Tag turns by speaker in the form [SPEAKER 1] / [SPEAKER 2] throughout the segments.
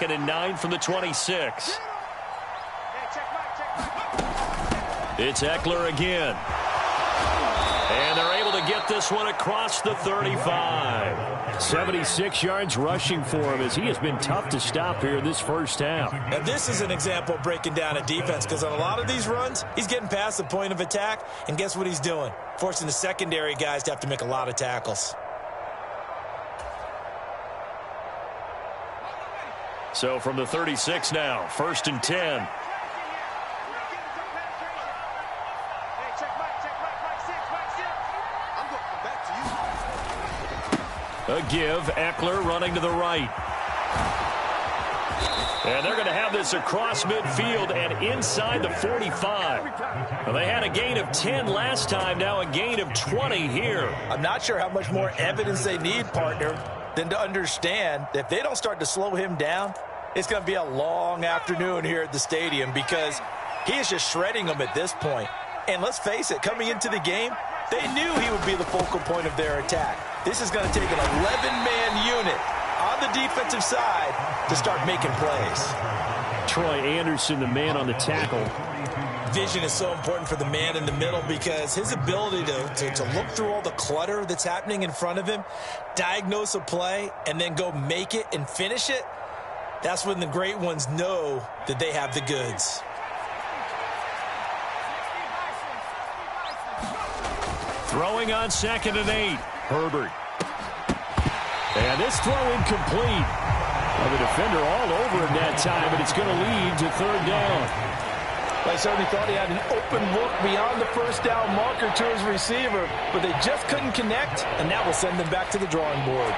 [SPEAKER 1] 2nd and 9 from the 26. It's Eckler again. And they're able to get this one across the 35. 76 yards rushing for him as he has been tough to stop here in this first half.
[SPEAKER 2] And this is an example of breaking down a defense, because on a lot of these runs, he's getting past the point of attack, and guess what he's doing? Forcing the secondary guys to have to make a lot of tackles.
[SPEAKER 1] So from the 36 now, 1st and 10. A give, Eckler running to the right. And they're going to have this across midfield and inside the 45. Well, they had a gain of 10 last time, now a gain of 20 here.
[SPEAKER 2] I'm not sure how much more evidence they need, partner, than to understand that if they don't start to slow him down, it's going to be a long afternoon here at the stadium, because he is just shredding them at this point. And let's face it, coming into the game, they knew he would be the focal point of their attack. This is going to take an 11-man unit on the defensive side to start making plays.
[SPEAKER 1] Troy Anderson, the man on the tackle.
[SPEAKER 2] Vision is so important for the man in the middle, because his ability to look through all the clutter that's happening in front of him, diagnose a play, and then go make it and finish it, that's when the great ones know that they have the goods.
[SPEAKER 1] Throwing on 2nd and 8. Herbert. And this throw incomplete. Well, the defender all over him that time, but it's going to lead to 3rd down.
[SPEAKER 3] I certainly thought he had an open look beyond the first down marker to his receiver, but they just couldn't connect, and that will send them back to the drawing board.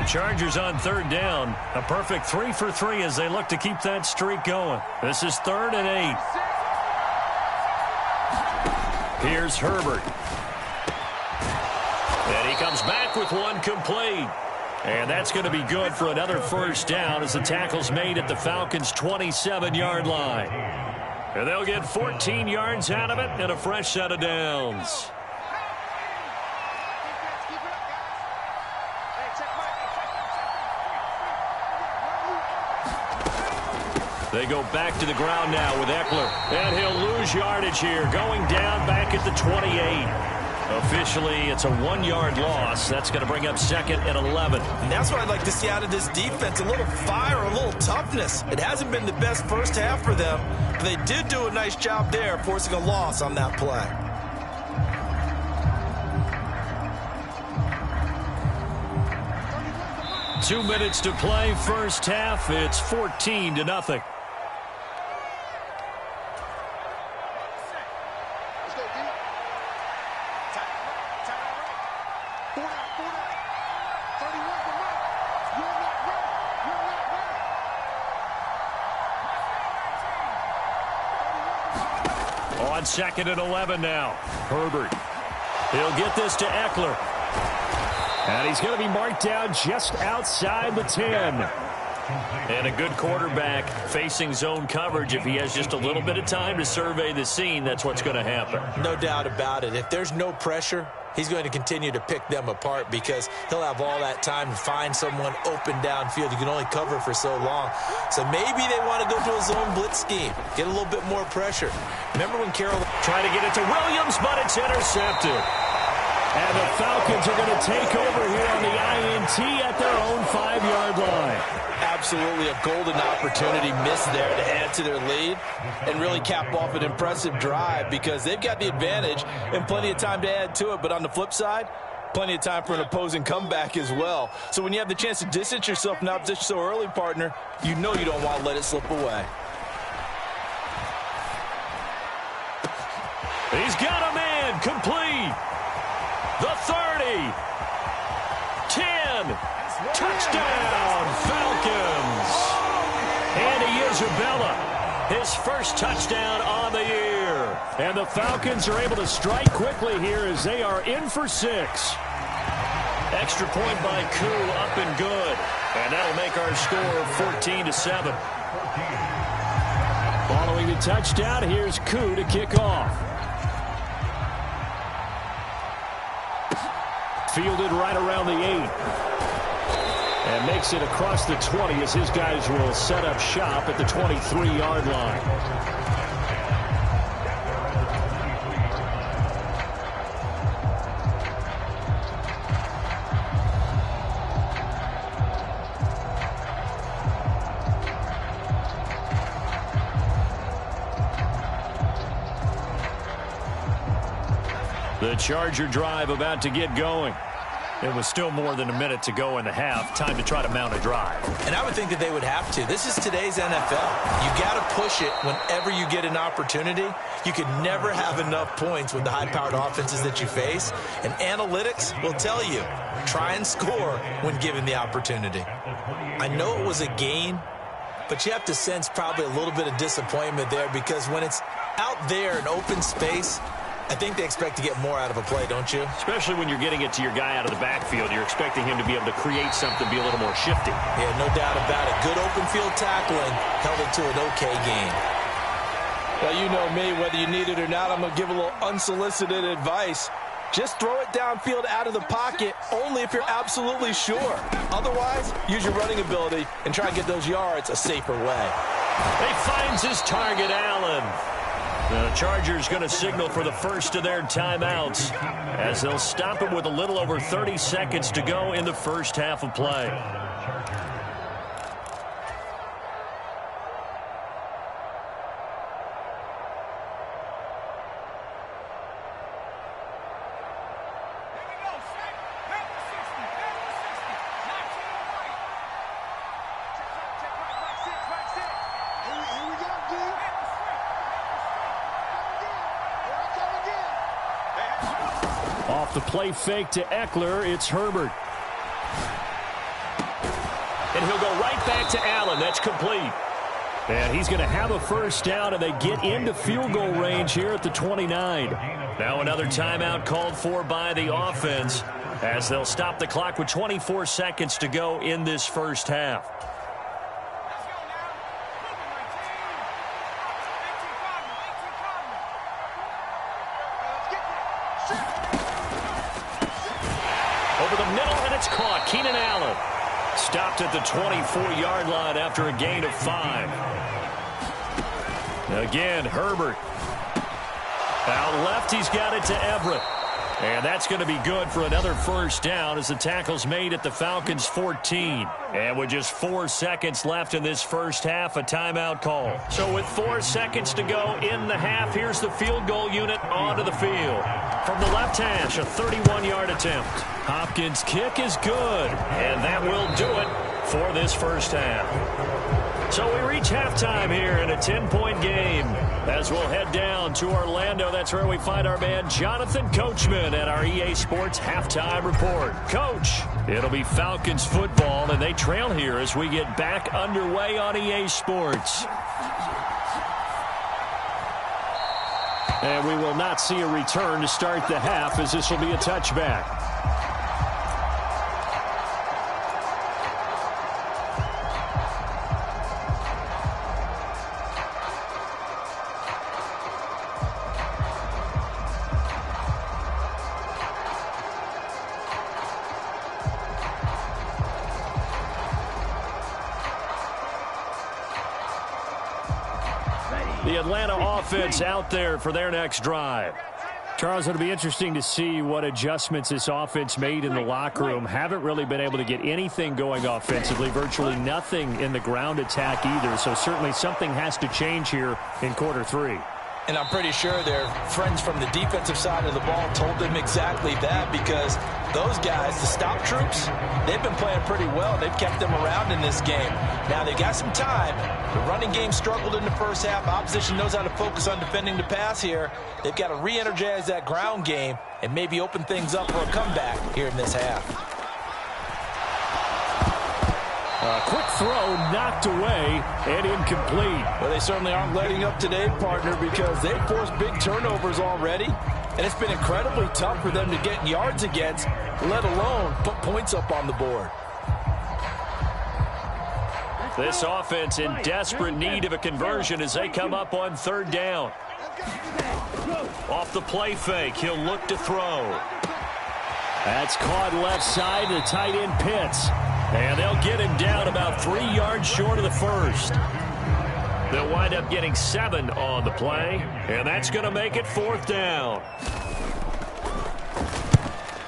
[SPEAKER 1] Chargers on 3rd down. A perfect 3 for 3 as they look to keep that streak going. This is 3rd and 8. Here's Herbert. And he comes back with one complete. And that's going to be good for another 1st down as the tackle's made at the Falcons' 27-yard line. And they'll get 14 yards out of it and a fresh set of downs. They go back to the ground now with Eckler. And he'll lose yardage here, going down back at the 28. Officially, it's a 1-yard loss. That's going to bring up 2nd and 11.
[SPEAKER 2] And that's what I'd like to see out of this defense, a little fire, a little toughness. It hasn't been the best first half for them, but they did do a nice job there, forcing a loss on that play.
[SPEAKER 1] Two minutes to play, first half. It's 14-0. On 2nd and 11 now. Herbert. He'll get this to Eckler. And he's going to be marked down just outside the 10. And a good quarterback facing zone coverage. If he has just a little bit of time to survey the scene, that's what's going to happen.
[SPEAKER 2] No doubt about it. If there's no pressure, he's going to continue to pick them apart, because he'll have all that time to find someone open downfield. You can only cover for so long. So maybe they want to go to a zone blitz scheme, get a little bit more pressure. Remember when Carroll
[SPEAKER 1] tried to get it to Williams, but it's intercepted. And the Falcons are going to take over here on the INT at their own 5-yard line.
[SPEAKER 2] Absolutely a golden opportunity missed there to add to their lead and really cap off an impressive drive, because they've got the advantage and plenty of time to add to it. But on the flip side, plenty of time for an opposing comeback as well. So when you have the chance to distance yourself from opposition so early, partner, you know you don't want to let it slip away.
[SPEAKER 1] He's got a man complete. The 30. 10. Touchdown, Falcons. Andy Isabella, his first touchdown on the year. And the Falcons are able to strike quickly here as they are in for 6. Extra point by Koo, up and good. And that'll make our score 14-7. Following the touchdown, here's Koo to kick off. Fielded right around the 8. And makes it across the 20 as his guys will set up shop at the 23-yard line. The Charger drive about to get going. It was still more than a minute to go in the half. Time to try to mount a drive.
[SPEAKER 2] And I would think that they would have to. This is today's NFL. You got to push it whenever you get an opportunity. You could never have enough points with the high-powered offenses that you face. And analytics will tell you, try and score when given the opportunity. I know it was a gain, but you have to sense probably a little bit of disappointment there because when it's out there in open space, I think they expect to get more out of a play, don't you?
[SPEAKER 1] Especially when you're getting it to your guy out of the backfield. You're expecting him to be able to create something, be a little more shifty.
[SPEAKER 2] Yeah, no doubt about it. Good open field tackling held it to an okay game.
[SPEAKER 3] Well, you know me, whether you need it or not, I'm going to give a little unsolicited advice. Just throw it downfield out of the pocket only if you're absolutely sure. Otherwise, use your running ability and try and get those yards a safer way.
[SPEAKER 1] He finds his target, Allen. The Chargers going to signal for the first of their timeouts as they'll stop it with a little over 30 seconds to go in the first half of play. Off the play fake to Eckler, it's Herbert. And he'll go right back to Allen. That's complete. And he's going to have a first down, and they get into field goal range here at the 29. Now another timeout called for by the offense as they'll stop the clock with 24 seconds to go in this first half. Over the middle, and it's caught. Keenan Allen stopped at the 24-yard line after a gain of 5. Again, Herbert. Out left, he's got it to Everett. And that's going to be good for another first down as the tackle's made at the Falcons' 14. And with just 4 seconds left in this first half, a timeout call. So with 4 seconds to go in the half, here's the field goal unit onto the field. From the left hash, a 31-yard attempt. Hopkins' kick is good, and that will do it for this first half. So we reach halftime here in a 10-point game as we'll head down to Orlando. That's where we find our man Jonathan Coachman at our EA Sports Halftime Report. Coach, it'll be Falcons football, and they trail here as we get back underway on EA Sports. And we will not see a return to start the half as this will be a touchback. The Atlanta offense out there for their next drive. Charles, it'll be interesting to see what adjustments this offense made in the locker room. Haven't really been able to get anything going offensively, virtually nothing in the ground attack either. So certainly something has to change here in quarter 3.
[SPEAKER 2] And I'm pretty sure their friends from the defensive side of the ball told them exactly that, because those guys, the stop troops, they've been playing pretty well. They've kept them around in this game. Now, they got some time. The running game struggled in the first half. Opposition knows how to focus on defending the pass here. They've got to re-energize that ground game and maybe open things up for a comeback here in this half.
[SPEAKER 1] A quick throw knocked away and incomplete.
[SPEAKER 3] Well, they certainly aren't letting up today, partner, because they forced big turnovers already. And it's been incredibly tough for them to get yards against, let alone put points up on the board.
[SPEAKER 1] This offense in desperate need of a conversion as they come up on third down. Off the play fake, he'll look to throw. That's caught left side, the tight end Pitts. And they'll get him down about 3 yards short of the first. They'll wind up getting 7 on the play, and that's going to make it fourth down.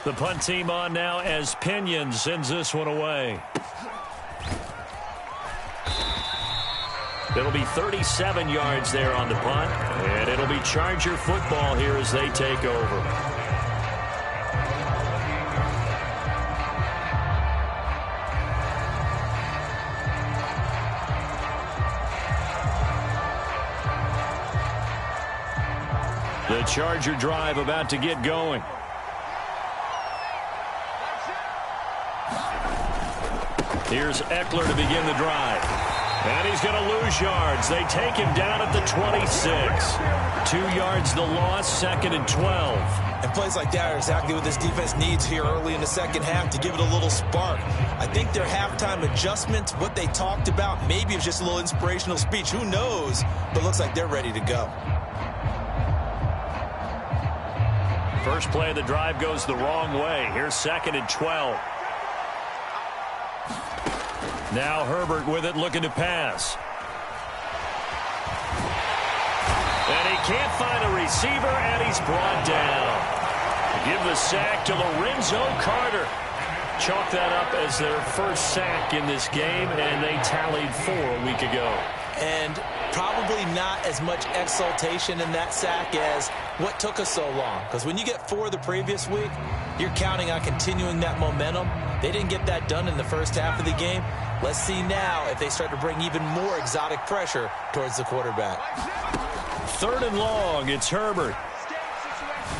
[SPEAKER 1] The punt team on now as Pinion sends this one away. It'll be 37 yards there on the punt, and it'll be Charger football here as they take over. The Charger drive about to get going. Here's Eckler to begin the drive. And he's going to lose yards. They take him down at the 26. 2 yards the loss, 2nd and 12.
[SPEAKER 3] And plays like that are exactly what this defense needs here early in the second half to give it a little spark. I think their halftime adjustments, what they talked about, maybe it was just a little inspirational speech. Who knows? But it looks like they're ready to go.
[SPEAKER 1] First play of the drive goes the wrong way. Here's 2nd and 12. Now Herbert with it, looking to pass. And he can't find a receiver, and he's brought down. Give the sack to Lorenzo Carter. Chalk that up as their first sack in this game, and they tallied 4 a week ago.
[SPEAKER 3] And probably not as much exultation in that sack as what took us so long. Because when you get 4 the previous week, you're counting on continuing that momentum. They didn't get that done in the first half of the game. Let's see now if they start to bring even more exotic pressure towards the quarterback.
[SPEAKER 1] 3rd and long, it's Herbert.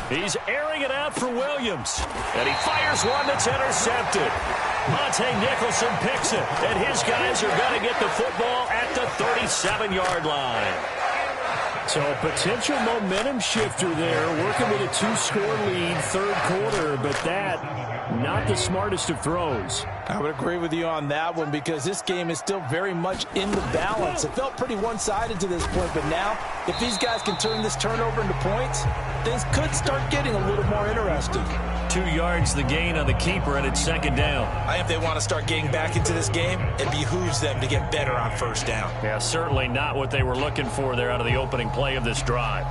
[SPEAKER 1] He's airing it out for Williams. And he fires one that's intercepted. Monte Nicholson picks it, and his guys are going to get the football at the 37-yard line. So a potential momentum shifter there, working with a 2-score lead, 3rd quarter, but that not the smartest of throws.
[SPEAKER 3] I would agree with you on that one because this game is still very much in the balance. It felt pretty one-sided to this point, but now if these guys can turn this turnover into points, things could start getting a little more interesting.
[SPEAKER 1] 2 yards the gain on the keeper, and it's 2nd down.
[SPEAKER 2] If they want to start getting back into this game, it behooves them to get better on 1st down.
[SPEAKER 1] Yeah, certainly not what they were looking for there out of the opening play of this drive.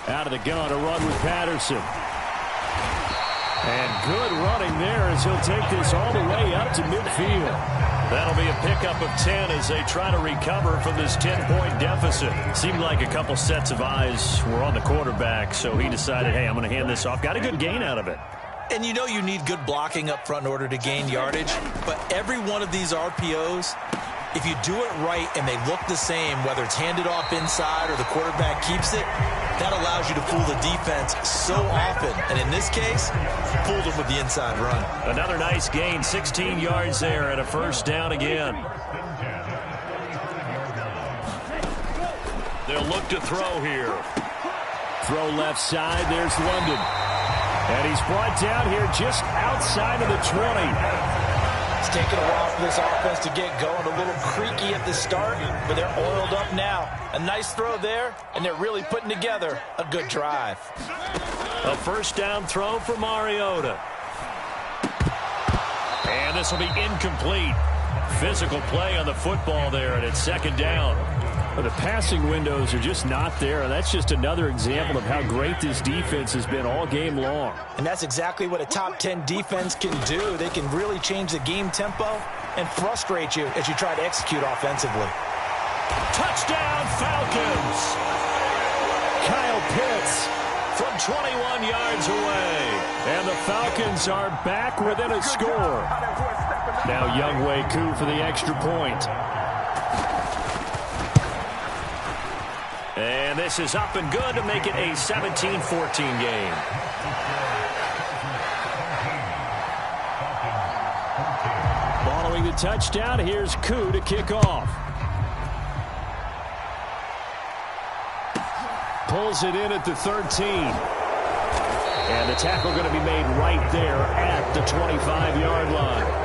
[SPEAKER 1] Out of the gun, a run with Patterson. And good running there as he'll take this all the way up to midfield. That'll be a pickup of 10 as they try to recover from this 10-point deficit. Seemed like a couple sets of eyes were on the quarterback, so he decided, hey, I'm going to hand this off. Got a good gain out of it.
[SPEAKER 2] And you know you need good blocking up front in order to gain yardage, but every one of these RPOs, if you do it right and they look the same, whether it's handed off inside or the quarterback keeps it, that allows you to fool the defense so often. And in this case, fooled them with the inside run.
[SPEAKER 1] Another nice gain, 16 yards there and a 1st down again. They'll look to throw here. Throw left side, there's London. And he's brought down here just outside of the 20.
[SPEAKER 2] It's taken a while for this offense to get going. A little creaky at the start, but they're oiled up now. A nice throw there, and they're really putting together a good drive.
[SPEAKER 1] A 1st down throw for Mariota. And this will be incomplete. Physical play on the football there, and it's 2nd down. Well, the passing windows are just not there, and that's just another example of how great this defense has been all game long.
[SPEAKER 2] And that's exactly what a top 10 defense can do. They can really change the game tempo and frustrate you as you try to execute offensively.
[SPEAKER 1] Touchdown, Falcons! Kyle Pitts from 21 yards away. And the Falcons are back within a score. Now Younghoe Koo for the extra point. And this is up and good to make it a 17-14 game. Following the touchdown, here's Koo to kick off. Pulls it in at the 13. And the tackle going to be made right there at the 25-yard line.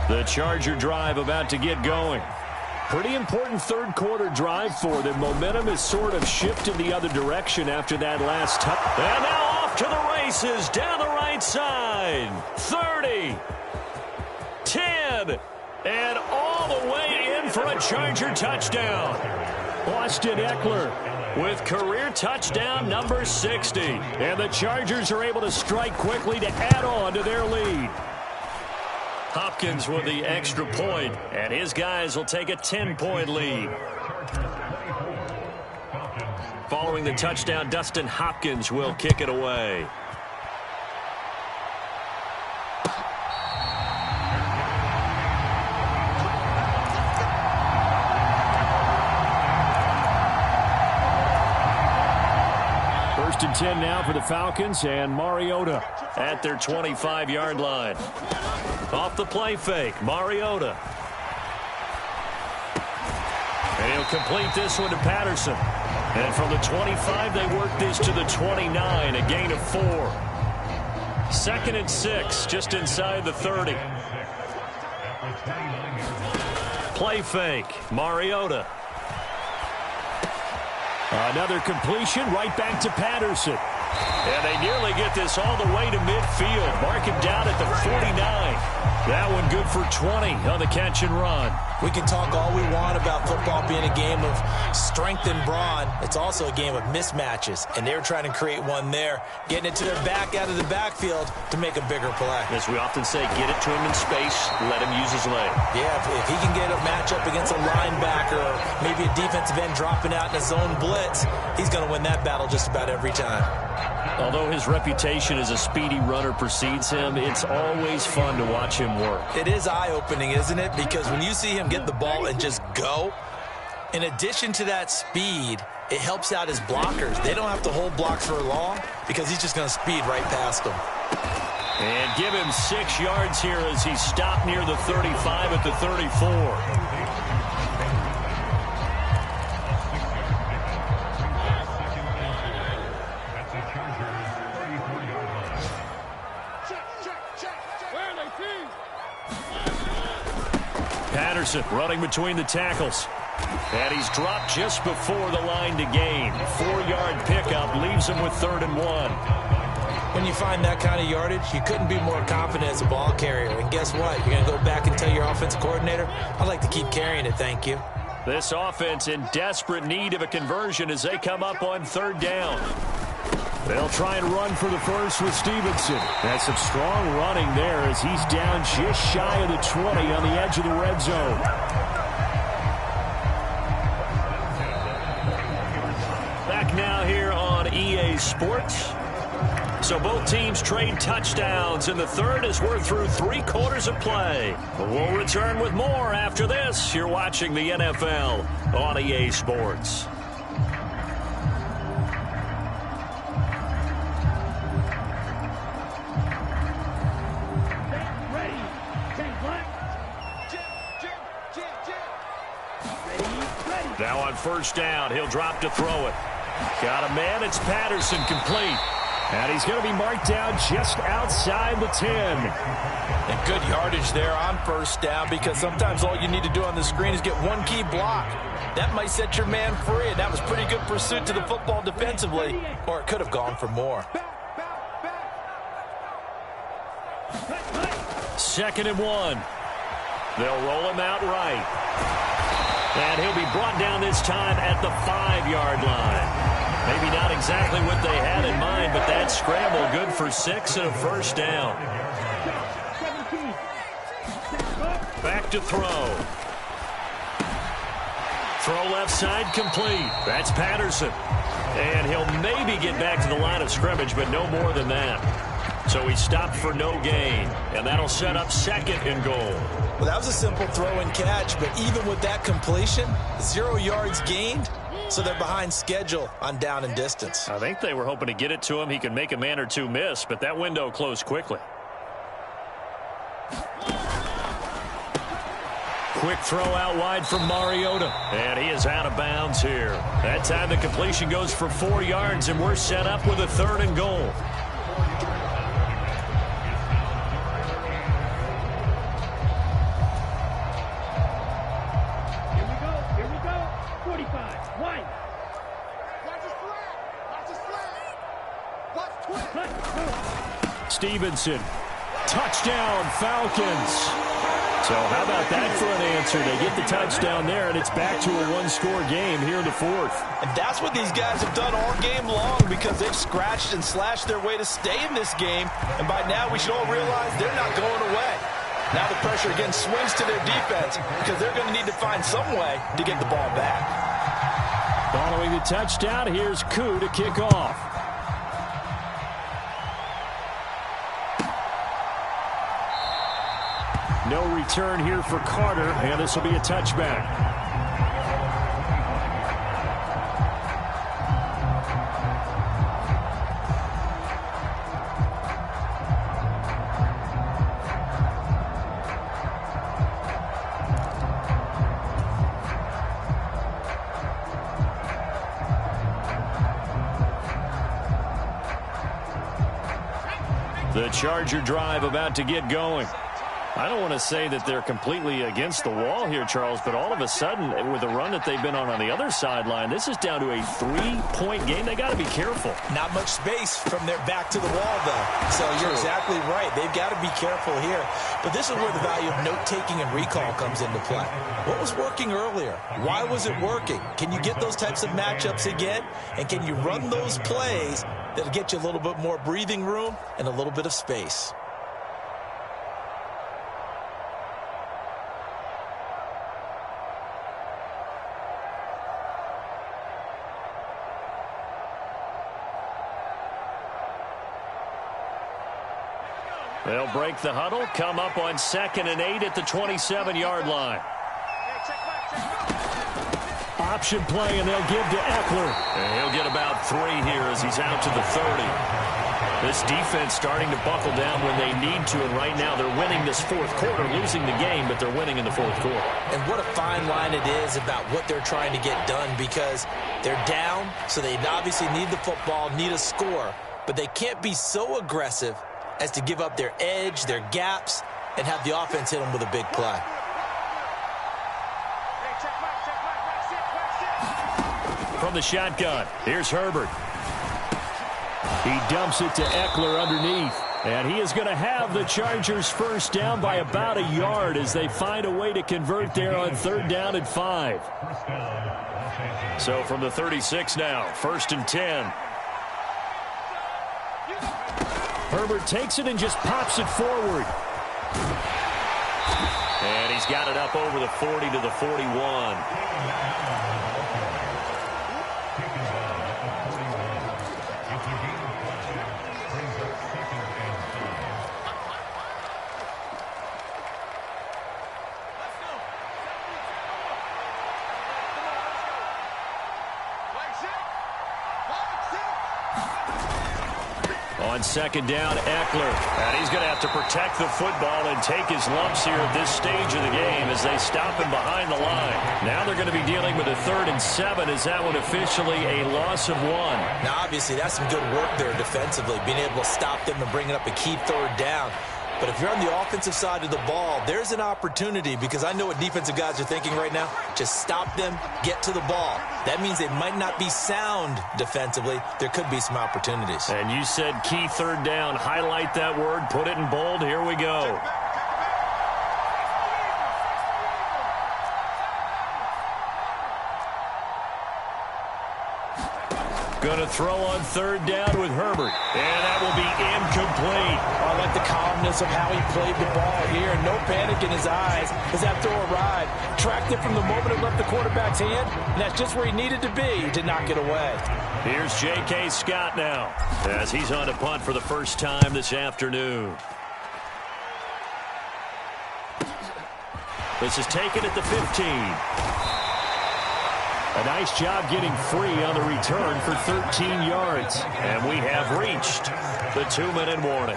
[SPEAKER 1] The Charger drive about to get going. Pretty important third quarter drive for them. Momentum has sort of shifted the other direction after that last touch. And now off to the races down the right side. 30, 10, and all the way in for a Charger touchdown. Austin Eckler with career touchdown number 60. And the Chargers are able to strike quickly to add on to their lead. Hopkins with the extra point, and his guys will take a 10-point lead. Following the touchdown, Dustin Hopkins will kick it away. First and 10 now for the Falcons, and Mariota at their 25-yard line. Off the play fake, Mariota. And he'll complete this one to Patterson. And from the 25, they work this to the 29, a gain of 4. 2nd and 6, just inside the 30. Play fake, Mariota. Another completion, right back to Patterson. And they nearly get this all the way to midfield. Mark him down at the 49. That one good for 20 on the catch and run.
[SPEAKER 2] We can talk all we want about football being a game of strength and brawn. It's also a game of mismatches, and they're trying to create one there, getting it to their back out of the backfield to make a bigger play.
[SPEAKER 1] As we often say, get it to him in space, let him use his leg.
[SPEAKER 2] Yeah, if he can get a matchup against a linebacker or maybe a defensive end dropping out in a zone blitz, he's going to win that battle just about every time.
[SPEAKER 1] Although his reputation as a speedy runner precedes him, it's always fun to watch him work.
[SPEAKER 2] It is eye-opening, isn't it? Because when you see him get the ball and just go, in addition to that speed, it helps out his blockers. They don't have to hold blocks for long because he's just going to speed right past them.
[SPEAKER 1] And give him 6 yards here as he stopped near the 35 at the 34. Patterson running between the tackles. And he's dropped just before the line to gain. 4-yard pickup leaves him with 3rd and 1.
[SPEAKER 2] When you find that kind of yardage, you couldn't be more confident as a ball carrier. And guess what? You're going to go back and tell your offensive coordinator, I'd like to keep carrying it, thank you.
[SPEAKER 1] This offense in desperate need of a conversion as they come up on 3rd down. They'll try and run for the first with Stevenson. That's some strong running there as he's down just shy of the 20 on the edge of the red zone. Back now here on EA Sports. So both teams trade touchdowns in the 3rd as we're through 3 quarters of play. We'll return with more after this. You're watching the NFL on EA Sports. Now on 1st down, he'll drop to throw it. Got a man, it's Patterson, complete. And he's going to be marked down just outside the 10.
[SPEAKER 2] And good yardage there on 1st down because sometimes all you need to do on the screen is get one key block. That might set your man free, and that was pretty good pursuit to the football defensively, or it could have gone for more.
[SPEAKER 1] 2nd and 1. They'll roll him out right. And he'll be brought down this time at the 5-yard line. Maybe not exactly what they had in mind, but that scramble good for 6 and a 1st down. Back to throw. Throw left side complete. That's Patterson. And he'll maybe get back to the line of scrimmage, but no more than that. So he stopped for no gain, and that'll set up 2nd and goal.
[SPEAKER 2] Well, that was a simple throw and catch, but even with that completion, 0 yards gained, so they're behind schedule on down and distance.
[SPEAKER 1] I think they were hoping to get it to him. He could make a man or two miss, but that window closed quickly. Quick throw out wide from Mariota, and he is out of bounds here. That time the completion goes for 4 yards, and we're set up with a 3rd and goal. Stevenson, touchdown Falcons. So how about that for an answer? They get the touchdown there, and it's back to a 1-score game here in the 4th.
[SPEAKER 2] And that's what these guys have done all game long, because they've scratched and slashed their way to stay in this game. And by now we should all realize they're not going away. Now the pressure again swings to their defense, because they're going to need to find some way to get the ball back.
[SPEAKER 1] Following the touchdown, here's Koo to kick off. No return here for Carter, and this will be a touchback. The Charger drive about to get going. I don't want to say that they're completely against the wall here, Charles, but all of a sudden, with the run that they've been on the other sideline, this is down to a 3-point game. They got to be careful.
[SPEAKER 2] Not much space from their back to the wall, though. So you're exactly right. They've got to be careful here. But this is where the value of note-taking and recall comes into play. What was working earlier? Why was it working? Can you get those types of matchups again? And can you run those plays that'll get you a little bit more breathing room and a little bit of space?
[SPEAKER 1] They'll break the huddle, come up on 2nd and 8 at the 27-yard line. Option play, and they'll give to Eckler. And he'll get about 3 here as he's out to the 30. This defense starting to buckle down when they need to, and right now they're winning this 4th quarter, losing the game, but they're winning in the 4th quarter.
[SPEAKER 2] And what a fine line it is about what they're trying to get done, because they're down, so they obviously need the football, need a score, but they can't be so aggressive as to give up their edge, their gaps, and have the offense hit them with a big play.
[SPEAKER 1] From the shotgun, here's Herbert. He dumps it to Eckler underneath, and he is going to have the Chargers first down by about a yard as they find a way to convert there on 3rd down and 5. So from the 36 now, 1st and 10. Herbert takes it and just pops it forward. And he's got it up over the 40 to the 41. On 2nd down, Eckler. And he's going to have to protect the football and take his lumps here at this stage of the game as they stop him behind the line. Now they're going to be dealing with a 3rd and 7. Is that one officially a loss of 1?
[SPEAKER 2] Now, obviously, that's some good work there defensively, being able to stop them and bringing up a key 3rd down. But if you're on the offensive side of the ball, there's an opportunity, because I know what defensive guys are thinking right now. Just stop them, get to the ball. That means they might not be sound defensively. There could be some opportunities.
[SPEAKER 1] And you said key 3rd down. Highlight that word. Put it in bold. Here we go. Going to throw on third down with Herbert. And that will be incomplete.
[SPEAKER 3] I like the calmness of how he played the ball here. No panic in his eyes as that throw arrived. Tracked it from the moment it left the quarterback's hand, and that's just where he needed to be to knock it away.
[SPEAKER 1] Here's J.K. Scott now as he's on to punt for the first time this afternoon. This is taken at the 15. A nice job getting free on the return for 13 yards. And we have reached the 2-minute warning.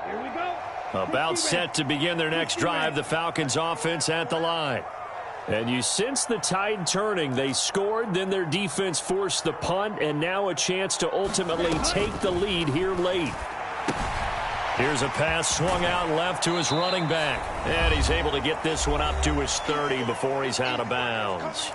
[SPEAKER 4] Here we go.
[SPEAKER 1] About set to begin their next drive, the Falcons offense at the line. And you sense the tide turning. They scored, then their defense forced the punt, and now a chance to ultimately take the lead here late. Here's a pass swung out left to his running back. And he's able to get this one up to his 30 before he's out of bounds.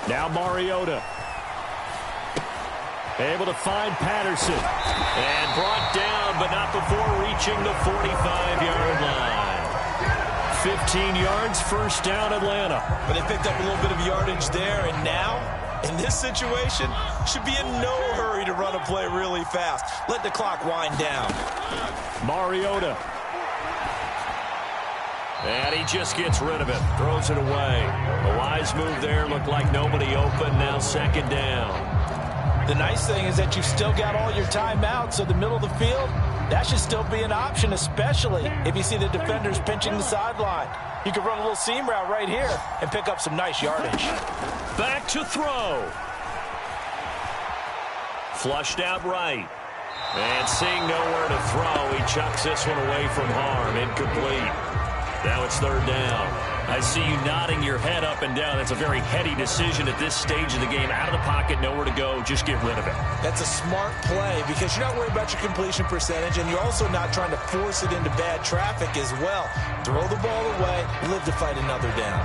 [SPEAKER 1] Now Mariota. Able to find Patterson. And brought down, but not before reaching the 45-yard line. 15 yards, first down, Atlanta.
[SPEAKER 3] But they picked up a little bit of yardage there, and now, in this situation, should be in no hurry to run a play really fast. Let the clock wind down.
[SPEAKER 1] Mariota. And he just gets rid of it. Throws it away. A wise move there. Looked like nobody open. Now second down.
[SPEAKER 3] The nice thing is that you've still got all your timeouts, so the middle of the field, that should still be an option, especially if you see the defenders pinching the sideline. You can run a little seam route right here and pick up some nice yardage.
[SPEAKER 1] Back to throw. Flushed out right. And seeing nowhere to throw, he chucks this one away from harm. Incomplete. Now it's third down. I see you nodding your head up and down. That's a very heady decision at this stage of the game. Out of the pocket, nowhere to go. Just get rid of it.
[SPEAKER 3] That's a smart play because you're not worried about your completion percentage, and you're also not trying to force it into bad traffic as well. Throw the ball away, live to fight another down.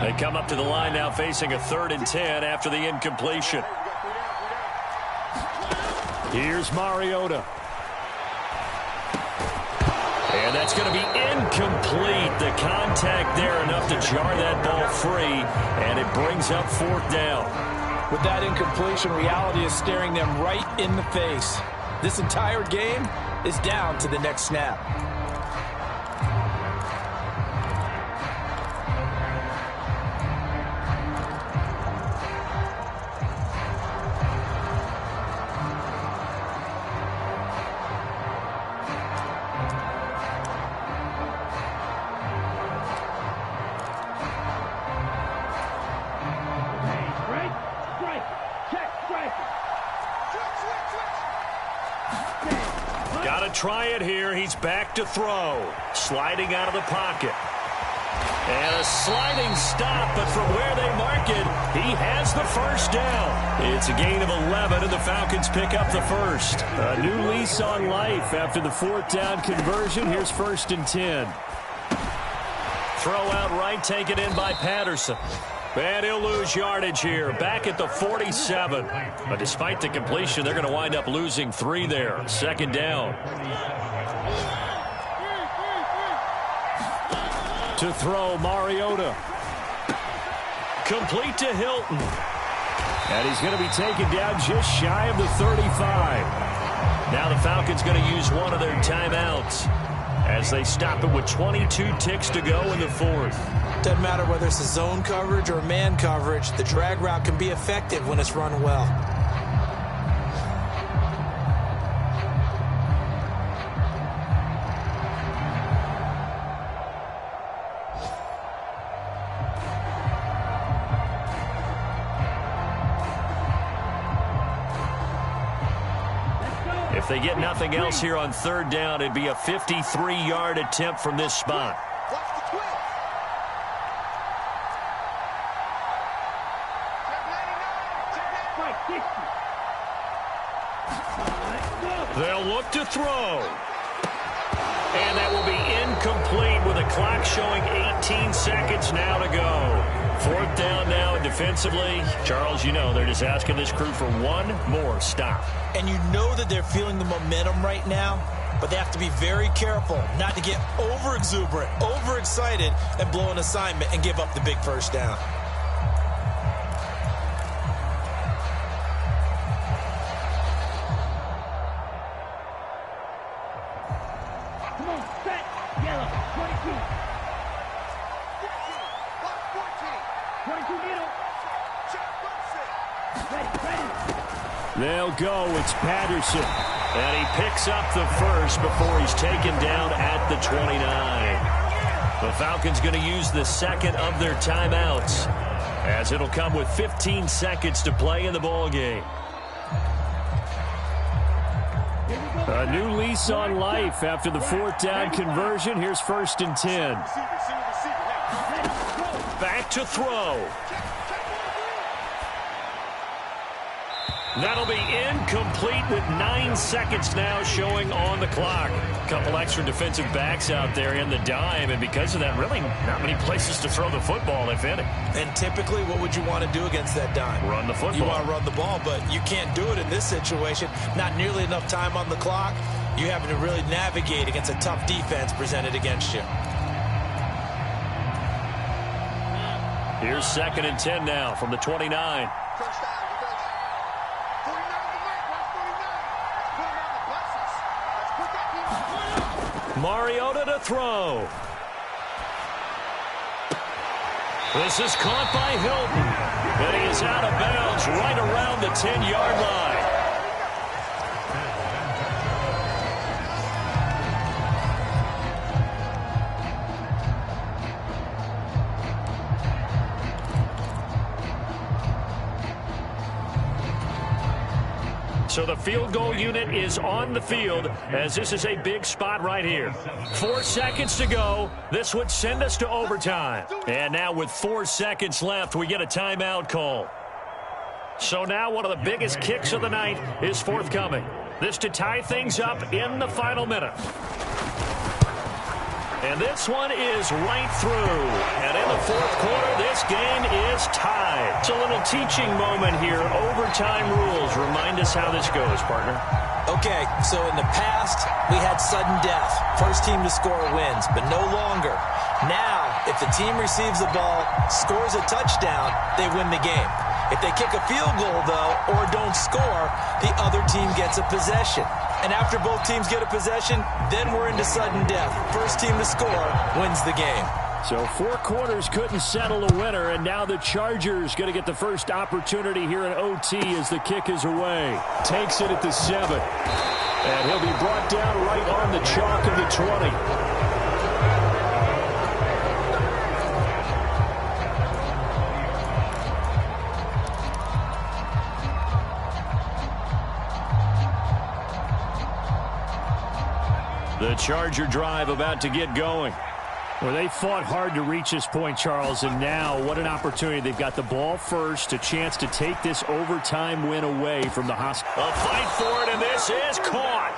[SPEAKER 1] They come up to the line now facing a 3rd and 10 after the incompletion. Here's Mariota. And that's going to be incomplete. The contact there enough to jar that ball free, and it brings up 4th down.
[SPEAKER 3] With that incompletion, reality is staring them right in the face. This entire game is down to the next snap.
[SPEAKER 1] Try it here. He's back to throw. Sliding out of the pocket. And a sliding stop, but from where they mark it, he has the first down. It's a gain of 11, and the Falcons pick up the first. A new lease on life after the 4th down conversion. Here's 1st and 10. Throw out right, taken in by Patterson. And he'll lose yardage here, back at the 47. But despite the completion, they're going to wind up losing 3 there. 2nd down. To throw, Mariota. Complete to Hilton. And he's going to be taken down just shy of the 35. Now the Falcons going to use one of their timeouts as they stop it with 22 ticks to go in the 4th.
[SPEAKER 3] Doesn't matter whether it's a zone coverage or man coverage, the drag route can be effective when it's run well.
[SPEAKER 1] If they get nothing else here on 3rd down, it'd be a 53-yard attempt from this spot. They'll look to throw. And that will be incomplete with the clock showing 18 seconds now to go. Fourth down now defensively. Charles, you know, they're just asking this crew for one more stop.
[SPEAKER 2] And you know that they're feeling the momentum right now, but they have to be very careful not to get over-exuberant, overexcited, and blow an assignment and give up the big first down.
[SPEAKER 4] Come on, set, yellow, 22. 22 middle. Ready.
[SPEAKER 1] They'll go. It's Patterson. And he picks up the first before he's taken down at the 29. The Falcons going to use the second of their timeouts, as it'll come with 15 seconds to play in the ball game. A new lease on life after the fourth down conversion. Here's 1st and 10. Back to throw. That'll be incomplete with 9 seconds now showing on the clock. A couple extra defensive backs out there in the dime, and because of that, really not many places to throw the football, if any.
[SPEAKER 2] And typically, what would you want to do against that dime?
[SPEAKER 1] Run the football.
[SPEAKER 2] You want to run the ball, but you can't do it in this situation. Not nearly enough time on the clock. You having to really navigate against a tough defense presented against you.
[SPEAKER 1] Here's 2nd and 10 now from the 29. Mariota to throw. This is caught by Hilton. And he is out of bounds right around the 10-yard line. So the field goal unit is on the field, as this is a big spot right here. 4 seconds to go. This would send us to overtime. And now with 4 seconds left, we get a timeout call. So now one of the biggest kicks of the night is forthcoming. This to tie things up in the final minute. And this one is right through. And in the fourth quarter, this game is tied. It's a little teaching moment here. Overtime rules. Remind us how this goes, partner.
[SPEAKER 2] Okay, so in the past, we had sudden death. First team to score wins, but no longer. Now, if the team receives the ball, scores a touchdown, they win the game. If they kick a field goal, though, or don't score, the other team gets a possession. And after both teams get a possession, then we're into sudden death. First team to score wins the game.
[SPEAKER 1] So 4 quarters couldn't settle a winner, and now the Chargers going to get the first opportunity here in OT as the kick is away. Takes it at the 7. And he'll be brought down right on the chalk of the 20. The Charger drive about to get going. Well, they fought hard to reach this point, Charles, and now what an opportunity. They've got the ball first, a chance to take this overtime win away from the Huskies. A fight for it, and this is caught.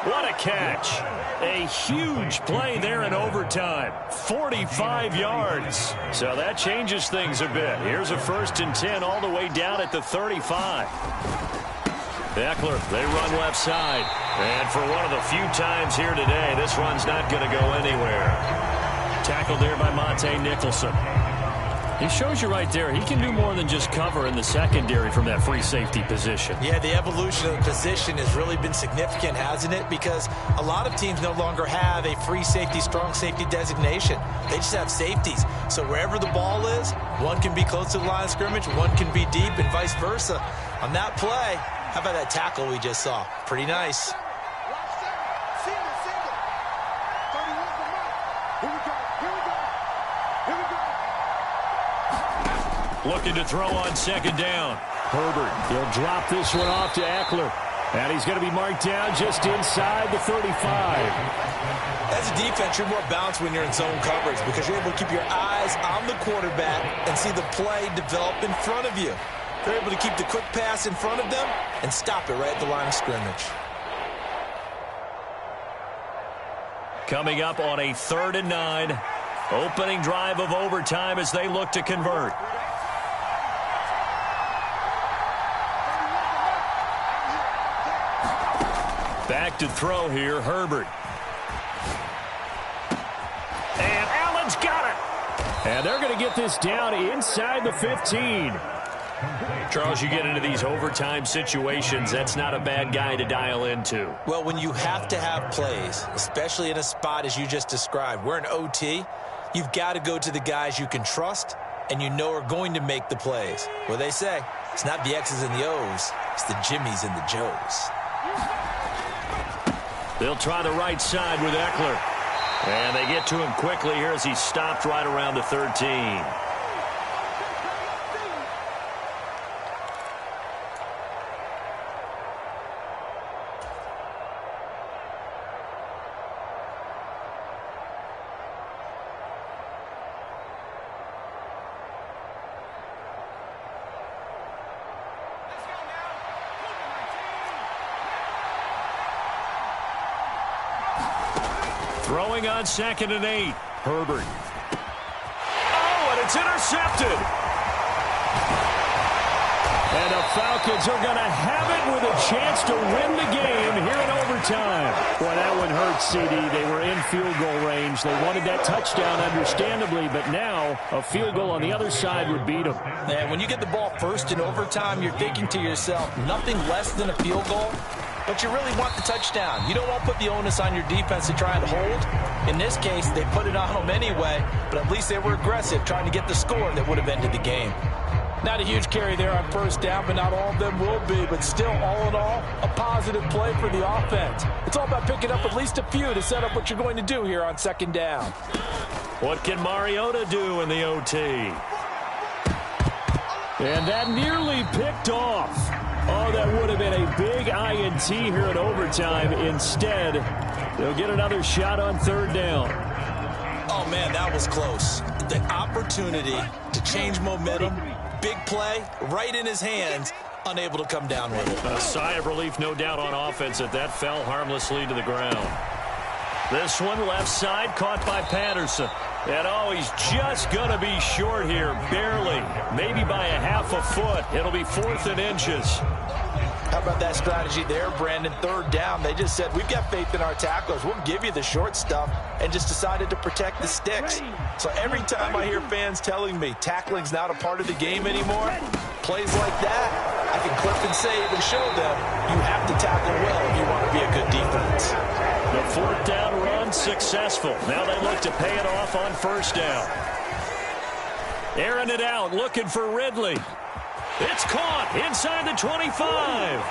[SPEAKER 1] What a catch. A huge play there in overtime. 45 yards. So that changes things a bit. Here's a 1st and 10 all the way down at the 35. Eckler, they run left side. And for one of the few times here today, this run's not going to go anywhere. Tackled there by Monte Nicholson. He shows you right there, he can do more than just cover in the secondary from that free safety position.
[SPEAKER 2] Yeah, the evolution of the position has really been significant, hasn't it? Because a lot of teams no longer have a free safety, strong safety designation. They just have safeties. So wherever the ball is, one can be close to the line of scrimmage, one can be deep, and vice versa. On that play, how about that tackle we just saw? Pretty nice.
[SPEAKER 1] Looking to throw on 2nd down. Herbert, he'll drop this one off to Eckler. And he's going to be marked down just inside the 35.
[SPEAKER 2] As a defense, you're more balanced when you're in zone coverage because you're able to keep your eyes on the quarterback and see the play develop in front of you. They're able to keep the quick pass in front of them and stop it right at the line of scrimmage.
[SPEAKER 1] coming up on a 3rd and 9. Opening drive of overtime as they look to convert. Back to throw here, Herbert. And Allen's got it. And they're going to get this down inside the 15. Charles, you get into these overtime situations, that's not a bad guy to dial into.
[SPEAKER 2] Well, when you have to have plays, especially in a spot as you just described, we're in OT, you've got to go to the guys you can trust and you know are going to make the plays. Well, they say it's not the X's and the O's, it's the Jimmies and the Joes.
[SPEAKER 1] They'll try the right side with Eckler. And they get to him quickly here as he stopped right around the 13. Throwing on 2nd and 8. Herbert. Oh, and it's intercepted. And the Falcons are going to have it with a chance to win the game here in overtime. Boy, that one hurt, CD. They were in field goal range. They wanted that touchdown, understandably, but now a field goal on the other side would beat them.
[SPEAKER 2] Man, when you get the ball first in overtime, you're thinking to yourself, nothing less than a field goal. But you really want the touchdown. You don't want to put the onus on your defense to try and hold. In this case, they put it on them anyway, but at least they were aggressive, trying to get the score that would have ended the game.
[SPEAKER 3] Not a huge carry there on 1st down, but not all of them will be. But still, all in all, a positive play for the offense. It's all about picking up at least a few to set up what you're going to do here on 2nd down.
[SPEAKER 1] What can Mariota do in the OT? And that nearly picked off. Oh, that would have been a big INT here in overtime. Instead, they'll get another shot on 3rd down.
[SPEAKER 2] Oh, man, that was close. The opportunity to change momentum, big play, right in his hands, unable to come down with it.
[SPEAKER 1] A sigh of relief, no doubt, on offense that fell harmlessly to the ground. This one left side, caught by Patterson. And, oh, he's just going to be short here, barely. Maybe by a half a foot. It'll be 4th and inches.
[SPEAKER 2] How about that strategy there, Brandon? 3rd down, they just said, we've got faith in our tacklers. We'll give you the short stuff, and just decided to protect the sticks. So every time I hear fans telling me tackling's not a part of the game anymore, plays like that, I can clip and save and show them you have to tackle well if you want to be a good defense.
[SPEAKER 1] The 4th down run successful. Now they look to pay it off on 1st down. Airing it out, looking for Ridley. It's caught inside the 25.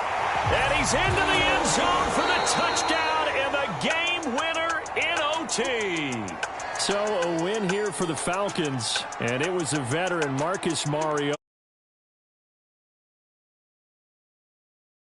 [SPEAKER 1] And he's into the end zone for the touchdown and the game winner in OT. So a win here for the Falcons. And it was a veteran, Marcus Mariota.